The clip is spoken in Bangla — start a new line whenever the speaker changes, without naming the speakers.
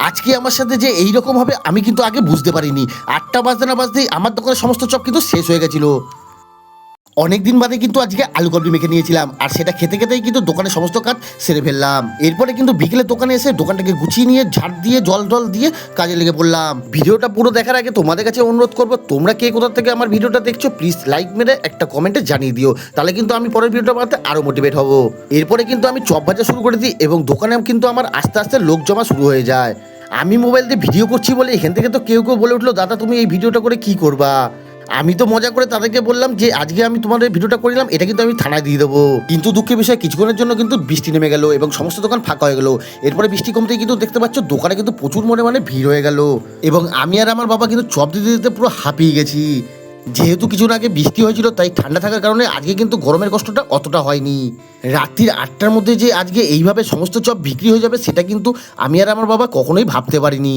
আজকে আমার সাথে যে এইরকম হবে আমি কিন্তু আগে বুঝতে পারিনি। 8টা বাজতে না বাজতেই আমার দোকানের সমস্ত চপ কিন্তু শেষ হয়ে গেছিলো। অনেকদিন বাদে কিন্তু আজকে আলু কাবলি মেখে নিয়েছিলাম, আর সেটা খেতে খেতেই কিন্তু দোকানের সমস্ত কাজ সেরে ফেললাম। এরপরে কিন্তু বিকেলে দোকানে এসে দোকানটাকে গুছিয়ে নিয়ে ঝাড় দিয়ে জল দিয়ে কাজে লেগে পড়লাম। ভিডিওটা পুরো দেখার আগে তোমাদের কাছে অনুরোধ করবো, তোমরা কে কোথা থেকে আমার ভিডিওটা দেখছো প্লিজ লাইক মেরে একটা কমেন্টে জানিয়ে দিও, তাহলে কিন্তু আমি পরের ভিডিওটা বানাতে আরও মোটিভেট হবো। এরপরে কিন্তু আমি চপ ভাজা শুরু করে দিই এবং দোকানে কিন্তু আমার আস্তে আস্তে লোক জমা শুরু হয়ে যায়। আমি মোবাইল দিয়ে ভিডিও করছি বলে এখান থেকে তো কেউ বলে উঠলো, দাদা তুমি এই ভিডিওটা করে কি করবা। আমি তো মজা করে তাদেরকে বললাম যে আজকে আমি তোমাদের ভিডিওটা করলাম, এটা কিন্তু আমি থানায় দিয়ে দেবো। কিন্তু দুঃখের বিষয় কিছুক্ষণের জন্য কিন্তু বৃষ্টি নেমে গেল এবং সমস্ত দোকান ফাঁকা হয়ে গেল। এরপরে বৃষ্টি কমতেই কিন্তু দেখতে পাচ্ছ দোকানে কিন্তু প্রচুর মানে ভিড় হয়ে গেল এবং আমি আর আমার বাবা কিন্তু চপ দিতে দিতে পুরো হাঁপিয়ে গেছি। যেহেতু কিছুদিন আগে বৃষ্টি হয়েছিল তাই ঠান্ডা থাকার কারণে আজকে কিন্তু গরমের কষ্টটা অতটা হয়নি। রাত্রির 8টার মধ্যে যে আজকে এইভাবে সমস্ত চপ বিক্রি হয়ে যাবে সেটা কিন্তু আমি আর আমার বাবা কখনোই ভাবতে পারিনি।